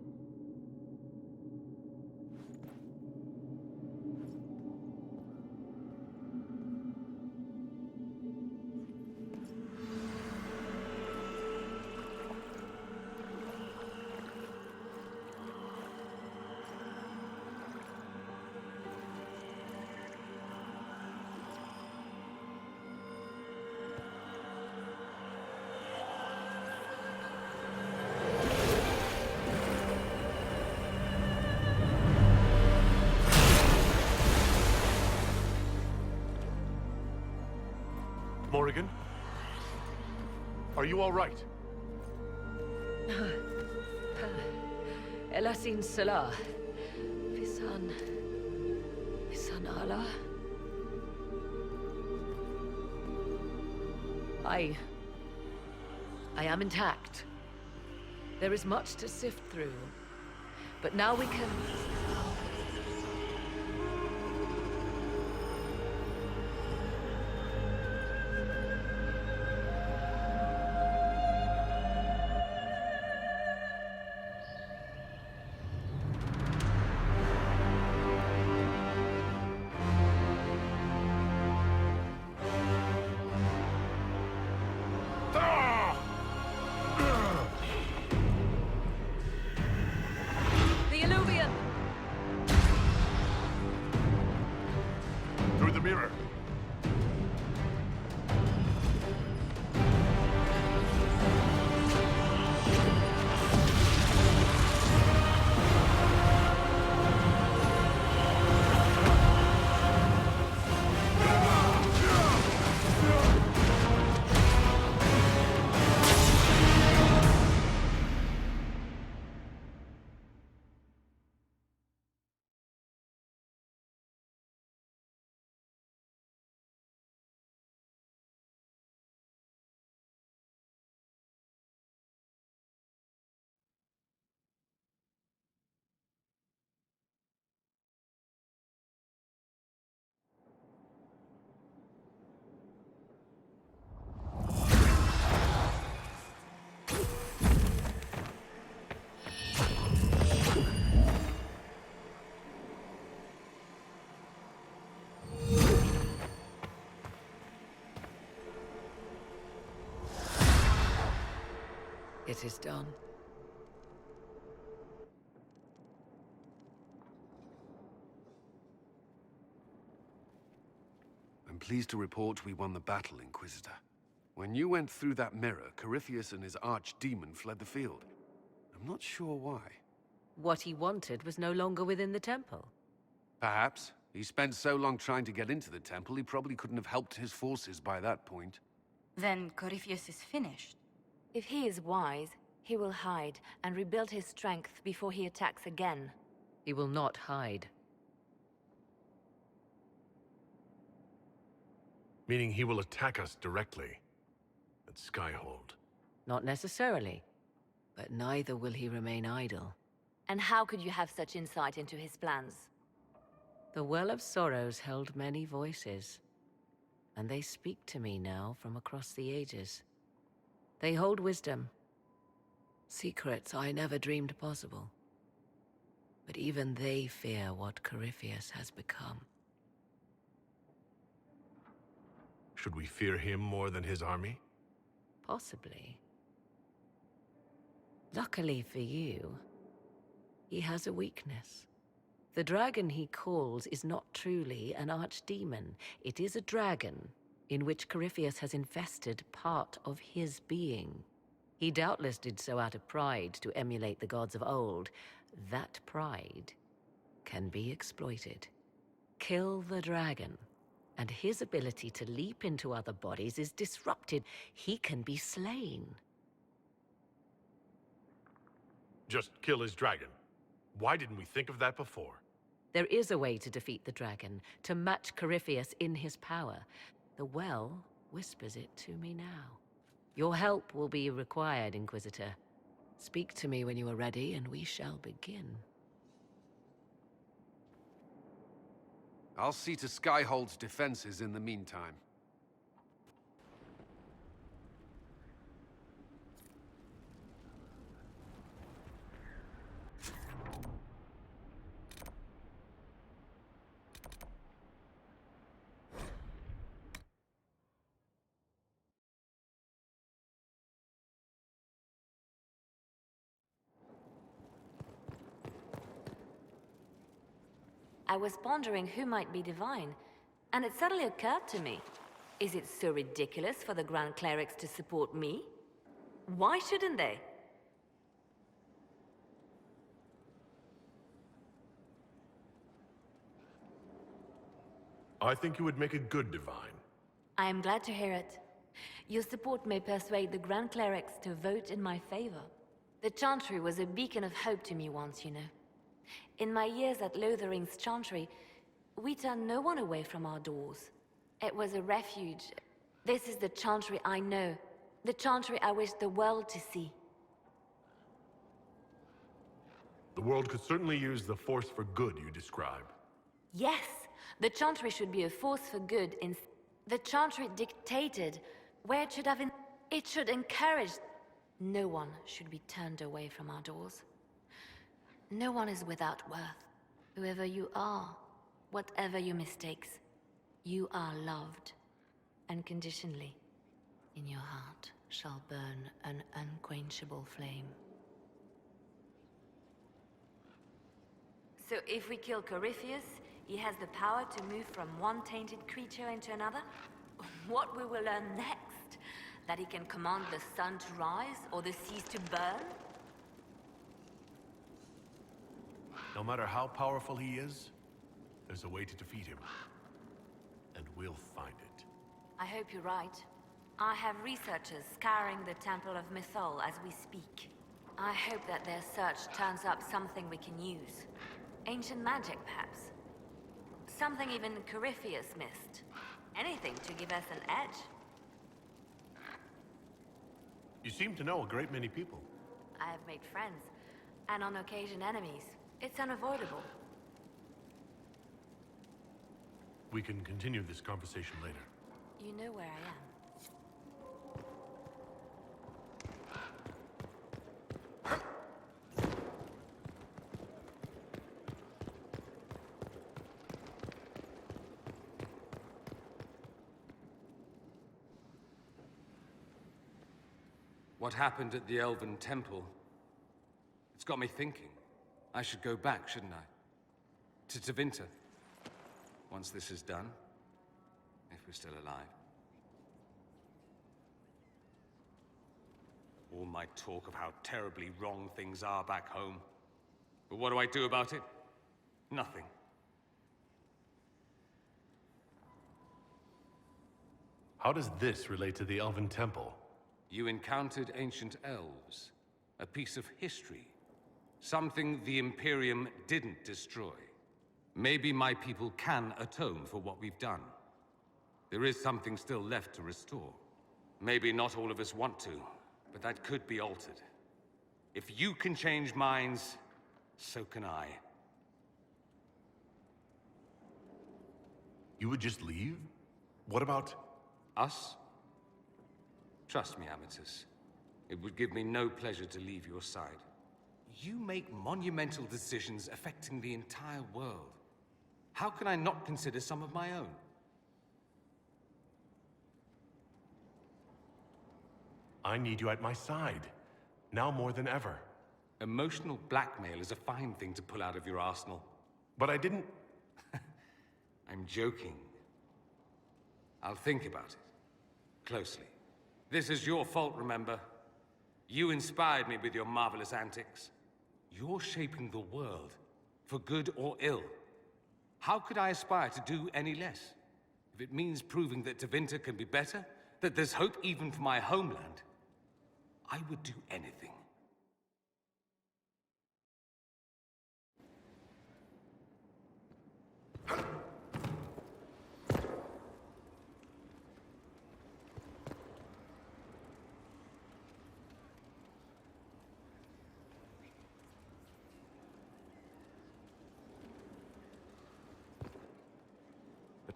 Morrigan? Are you all right? Elasin Salah. Fisan Allah. I am intact. There is much to sift through. But now we can... Through the mirror. It is done. I'm pleased to report we won the battle, Inquisitor. When you went through that mirror, Corypheus and his archdemon fled the field. I'm not sure why. What he wanted was no longer within the temple. Perhaps. He spent so long trying to get into the temple, he probably couldn't have helped his forces by that point. Then Corypheus is finished. If he is wise, he will hide and rebuild his strength before he attacks again. He will not hide. Meaning he will attack us directly at Skyhold. Not necessarily. But neither will he remain idle. And how could you have such insight into his plans? The Well of Sorrows held many voices. And they speak to me now from across the ages. They hold wisdom. Secrets I never dreamed possible. But even they fear what Corypheus has become. Should we fear him more than his army? Possibly. Luckily for you, he has a weakness. The dragon he calls is not truly an archdemon. It is a dragon in which Corypheus has invested part of his being. He doubtless did so out of pride to emulate the gods of old. That pride can be exploited. Kill the dragon, and his ability to leap into other bodies is disrupted. He can be slain. Just kill his dragon. Why didn't we think of that before? There is a way to defeat the dragon, to match Corypheus in his power. The Well whispers it to me now. Your help will be required, Inquisitor. Speak to me when you are ready, and we shall begin. I'll see to Skyhold's defenses in the meantime. I was pondering who might be divine, and it suddenly occurred to me. Is it so ridiculous for the Grand Clerics to support me? Why shouldn't they? I think you would make a good divine. I am glad to hear it. Your support may persuade the Grand Clerics to vote in my favor. The Chantry was a beacon of hope to me once, you know. In my years at Lothering's Chantry, we turned no one away from our doors. It was a refuge. This is the Chantry I know. The Chantry I wish the world to see. The world could certainly use the force for good you describe. Yes! The Chantry should be a force for good in... The Chantry dictated where it should have... It should encourage... No one should be turned away from our doors. No one is without worth. Whoever you are, whatever your mistakes, you are loved. Unconditionally. In your heart shall burn an unquenchable flame. So if we kill Corypheus, he has the power to move from one tainted creature into another? What we will learn next? That he can command the sun to rise or the seas to burn? No matter how powerful he is, there's a way to defeat him. And we'll find it. I hope you're right. I have researchers scouring the Temple of Mythol as we speak. I hope that their search turns up something we can use. Ancient magic, perhaps. Something even Corypheus missed. Anything to give us an edge. You seem to know a great many people. I have made friends, and on occasion enemies. It's unavoidable. We can continue this conversation later. You know where I am. What happened at the Elven Temple? It's got me thinking. I should go back, shouldn't I? To Tevinter. Once this is done. If we're still alive. All my talk of how terribly wrong things are back home. But what do I do about it? Nothing. How does this relate to the Elven Temple? You encountered ancient elves. A piece of history. Something the Imperium didn't destroy. Maybe my people can atone for what we've done. There is something still left to restore. Maybe not all of us want to, but that could be altered. If you can change minds, so can I. You would just leave? What about... Us? Trust me, Amatus. It would give me no pleasure to leave your side. You make monumental decisions affecting the entire world. How can I not consider some of my own? I need you at my side. Now more than ever. Emotional blackmail is a fine thing to pull out of your arsenal. But I didn't... I'm joking. I'll think about it. Closely. This is your fault, remember? You inspired me with your marvelous antics. You're shaping the world, for good or ill. How could I aspire to do any less? If it means proving that Tevinter can be better, that there's hope even for my homeland, I would do anything.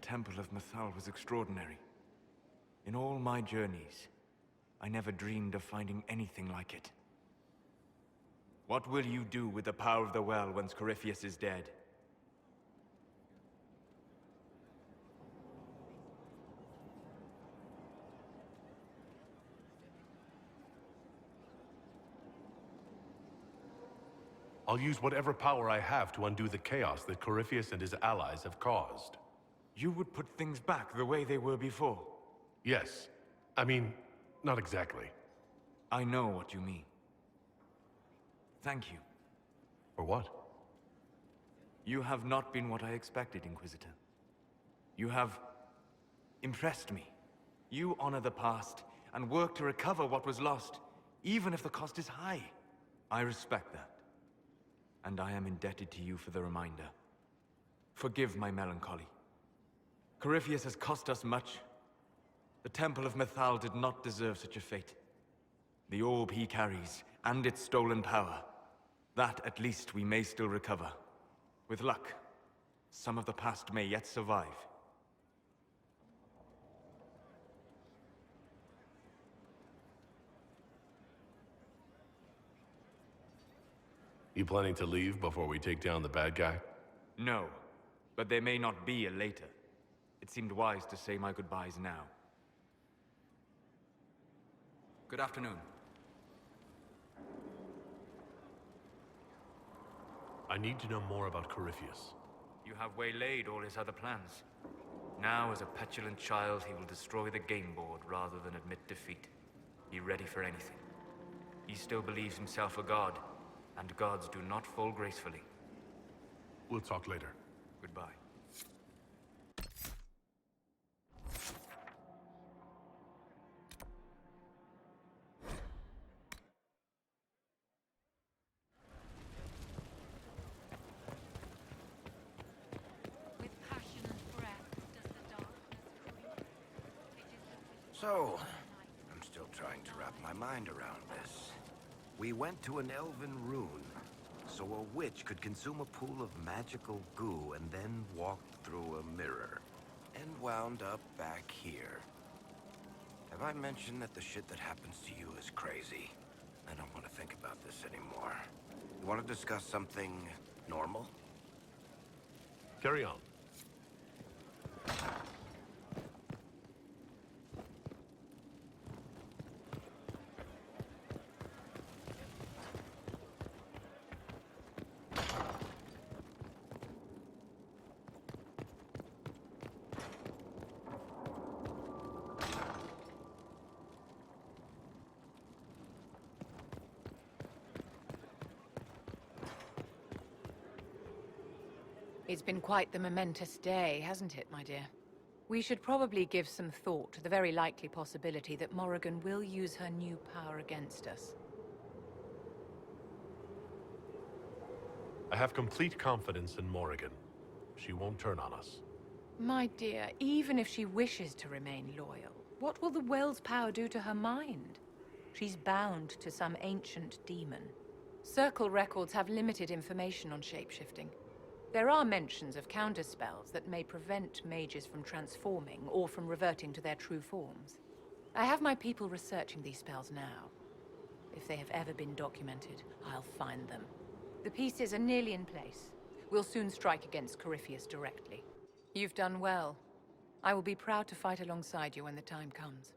Temple of Mythal was extraordinary. In all my journeys, I never dreamed of finding anything like it. What will you do with the power of the well once Corypheus is dead? I'll use whatever power I have to undo the chaos that Corypheus and his allies have caused. You would put things back the way they were before? Yes. I mean, not exactly. I know what you mean. Thank you. For what? You have not been what I expected, Inquisitor. You have impressed me. You honor the past and work to recover what was lost, even if the cost is high. I respect that. And I am indebted to you for the reminder. Forgive my melancholy. Corypheus has cost us much. The Temple of Mythal did not deserve such a fate. The orb he carries, and its stolen power, that at least we may still recover. With luck, some of the past may yet survive. You planning to leave before we take down the bad guy? No, but there may not be a later. It seemed wise to say my goodbyes now. Good afternoon. I need to know more about Corypheus. You have waylaid all his other plans. Now, as a petulant child, he will destroy the game board rather than admit defeat. Be ready for anything. He still believes himself a god, and gods do not fall gracefully. We'll talk later. Goodbye. So, I'm still trying to wrap my mind around this. We went to an elven rune, so a witch could consume a pool of magical goo and then walked through a mirror, and wound up back here. Have I mentioned that the shit that happens to you is crazy? I don't want to think about this anymore. You want to discuss something normal? Carry on. It's been quite the momentous day, hasn't it, my dear? We should probably give some thought to the very likely possibility that Morrigan will use her new power against us. I have complete confidence in Morrigan. She won't turn on us. My dear, even if she wishes to remain loyal, what will the Well's power do to her mind? She's bound to some ancient demon. Circle records have limited information on shapeshifting. There are mentions of counterspells that may prevent mages from transforming or from reverting to their true forms. I have my people researching these spells now. If they have ever been documented, I'll find them. The pieces are nearly in place. We'll soon strike against Corypheus directly. You've done well. I will be proud to fight alongside you when the time comes.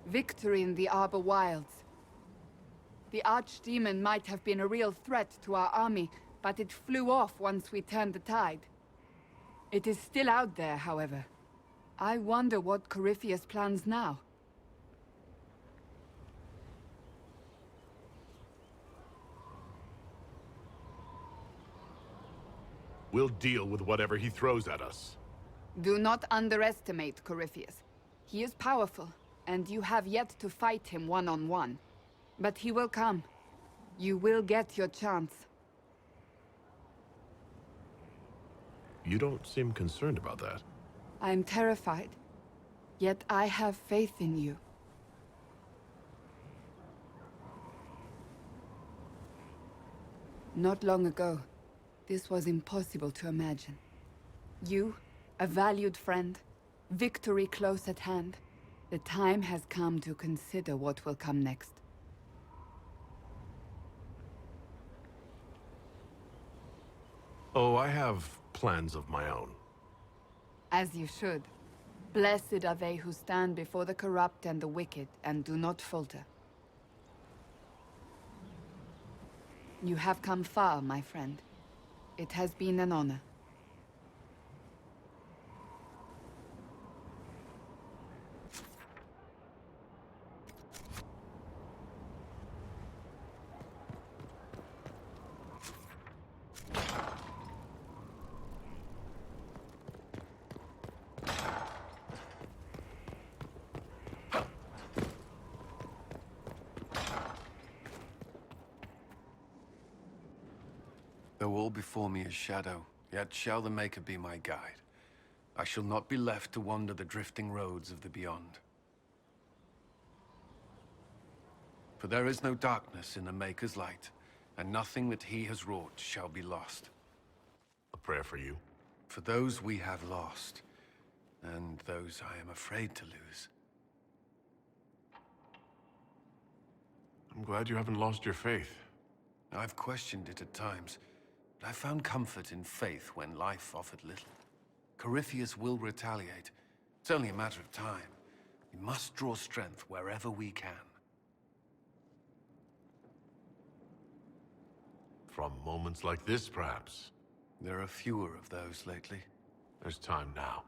Victory in the Arbor Wilds. The Archdemon might have been a real threat to our army, but it flew off once we turned the tide. It is still out there, however. I wonder what Corypheus plans now. We'll deal with whatever he throws at us. Do not underestimate Corypheus. He is powerful, and you have yet to fight him one-on-one. But he will come. You will get your chance. You don't seem concerned about that. I'm terrified. Yet I have faith in you. Not long ago, this was impossible to imagine. You, a valued friend, victory close at hand. The time has come to consider what will come next. Oh, I have plans of my own. As you should. Blessed are they who stand before the corrupt and the wicked, and do not falter. You have come far, my friend. It has been an honor. Though all before me is shadow, yet shall the Maker be my guide. I shall not be left to wander the drifting roads of the beyond. For there is no darkness in the Maker's light, and nothing that he has wrought shall be lost. A prayer for you. For those we have lost, and those I am afraid to lose. I'm glad you haven't lost your faith. I've questioned it at times, but I found comfort in faith when life offered little. Corypheus will retaliate. It's only a matter of time. We must draw strength wherever we can. From moments like this, perhaps. There are fewer of those lately. There's time now.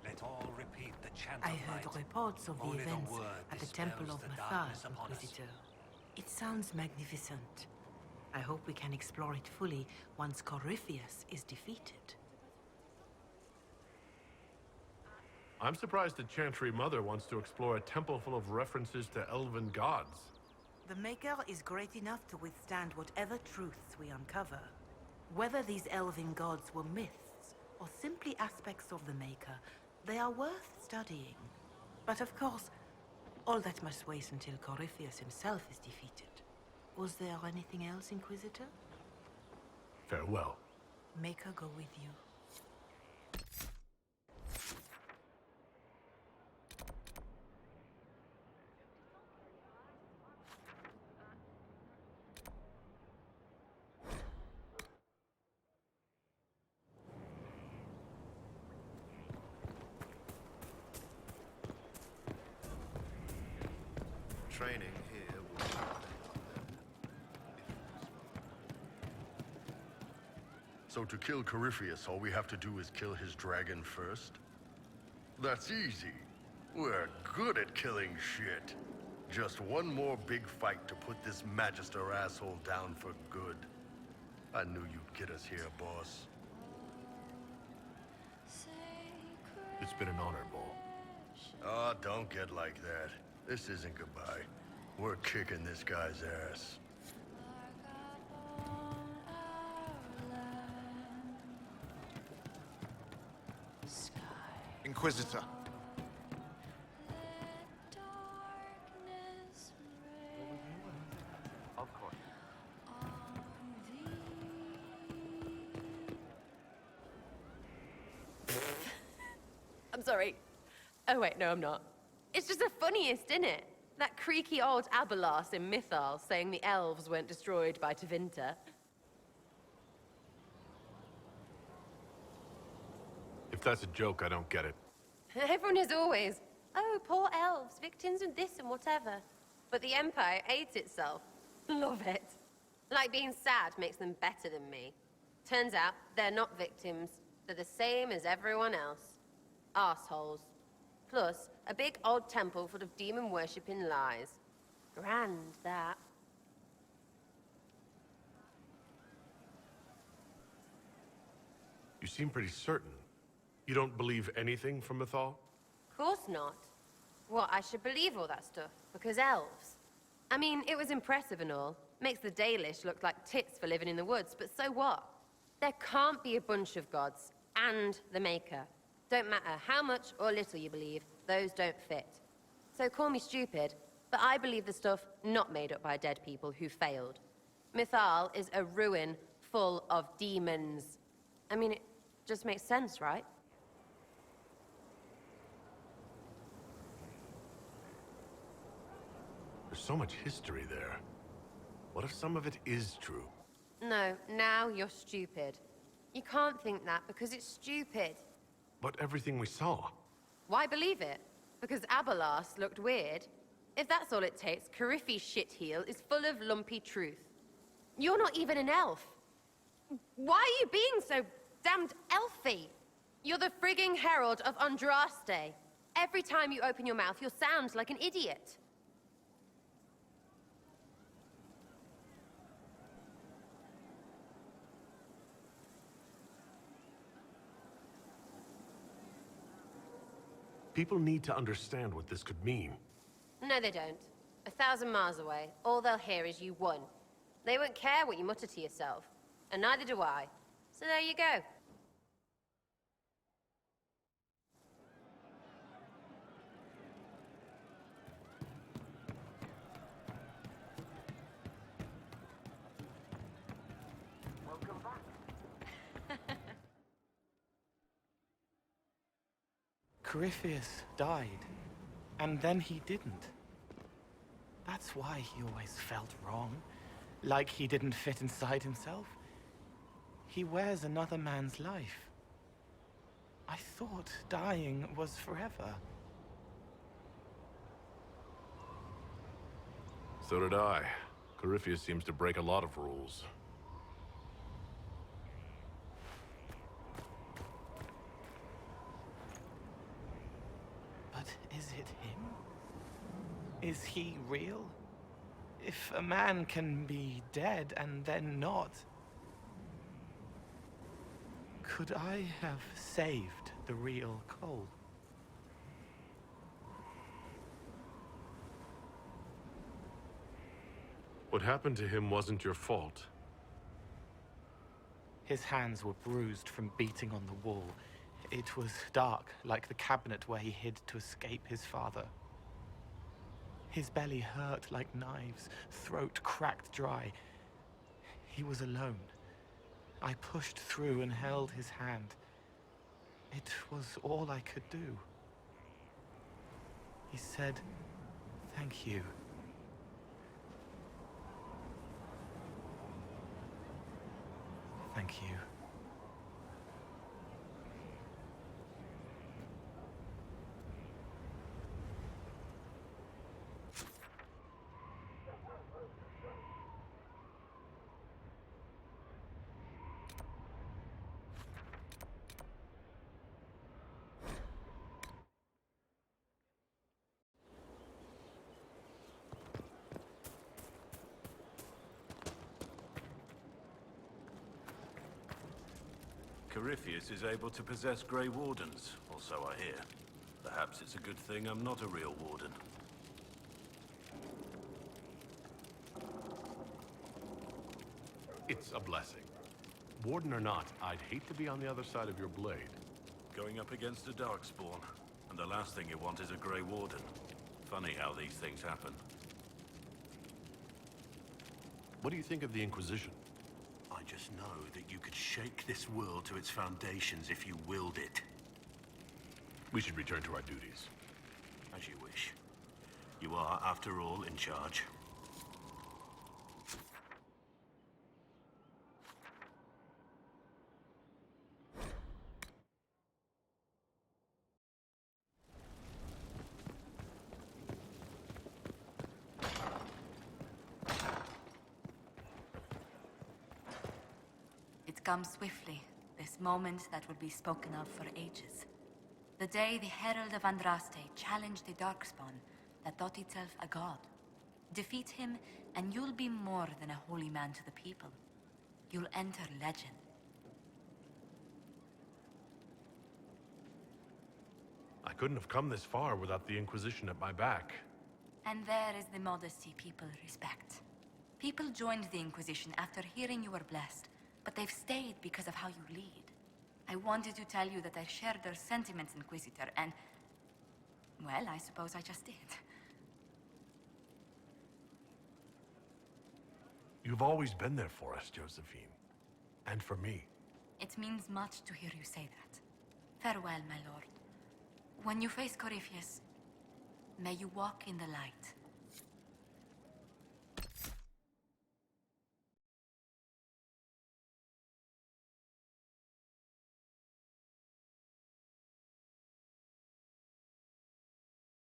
Let all repeat the chant I of heard light. reports of the Only events word at the Temple dispels of the Mathar, darkness upon us. Inquisitor. It sounds magnificent. I hope we can explore it fully once Corypheus is defeated. I'm surprised the Chantry Mother wants to explore a temple full of references to elven gods. The Maker is great enough to withstand whatever truths we uncover. Whether these elven gods were myths, or simply aspects of the Maker, they are worth studying. But of course, all that must wait until Corypheus himself is defeated. Was there anything else, Inquisitor? Farewell. Maker go with you. Training here will... So to kill Corypheus, all we have to do is kill his dragon first? That's easy. We're good at killing shit. Just one more big fight to put this Magister asshole down for good. I knew you'd get us here, boss. It's been an honor, Bull. Oh, don't get like that. This isn't goodbye. We're kicking this guy's ass. Inquisitor. Of course. I'm sorry. Oh wait, no I'm not. It's just the funniest, isn't it? That creaky old Abelas in Mythal saying the elves weren't destroyed by Tevinter. If that's a joke, I don't get it. Everyone is always, oh, poor elves, victims of this and whatever. But the Empire hates itself. Love it. Like being sad makes them better than me. Turns out, they're not victims. They're the same as everyone else. Arseholes. Plus, a big old temple full of demon-worshipping lies. Grand, that. You seem pretty certain. You don't believe anything from Mythal? Course not. What, I should believe all that stuff? Because elves? I mean, it was impressive and all. Makes the Dalish look like tits for living in the woods, but so what? There can't be a bunch of gods, and the Maker. Don't matter how much or little you believe, those don't fit. So call me stupid, but I believe the stuff not made up by dead people who failed. Mythal is a ruin full of demons. I mean, it just makes sense, right? There's so much history there. What if some of it is true? No, now you're stupid. You can't think that because it's stupid. But everything we saw. Why believe it? Because Abelas looked weird? If that's all it takes, Cariffi's shitheel is full of lumpy truth. You're not even an elf. Why are you being so damned elfy? You're the frigging herald of Andraste. Every time you open your mouth, you'll sound like an idiot. People need to understand what this could mean. No, they don't. 1,000 miles away, all they'll hear is you won. They won't care what you mutter to yourself. And neither do I. So there you go. Welcome back. Corypheus died, and then he didn't. That's why he always felt wrong, like he didn't fit inside himself. He wears another man's life. I thought dying was forever. So did I. Corypheus seems to break a lot of rules. But is it him? Is he real? If a man can be dead and then not, could I have saved the real Cole? What happened to him wasn't your fault. His hands were bruised from beating on the wall. It was dark, like the cabinet where he hid to escape his father. His belly hurt like knives, throat cracked dry. He was alone. I pushed through and held his hand. It was all I could do. He said, "Thank you." Thank you. Corypheus is able to possess Grey Wardens, or so I hear. Perhaps it's a good thing I'm not a real Warden. It's a blessing. Warden or not, I'd hate to be on the other side of your blade. Going up against a Darkspawn, and the last thing you want is a Grey Warden. Funny how these things happen. What do you think of the Inquisition? I just know that you could shake this world to its foundations if you willed it. We should return to our duties. As you wish. You are, after all, in charge. It comes swiftly, this moment that will be spoken of for ages. The day the Herald of Andraste challenged the Darkspawn that thought itself a god. Defeat him, and you'll be more than a holy man to the people. You'll enter legend. couldn't have come this far without the Inquisition at my back. And there is the modesty people respect. People joined the Inquisition after hearing you were blessed, but they've stayed because of how you lead. I wanted to tell you that I shared their sentiments, Inquisitor, and... well, I suppose I just did. You've always been there for us, Josephine. And for me. It means much to hear you say that. Farewell, my lord. When you face Corypheus, may you walk in the light.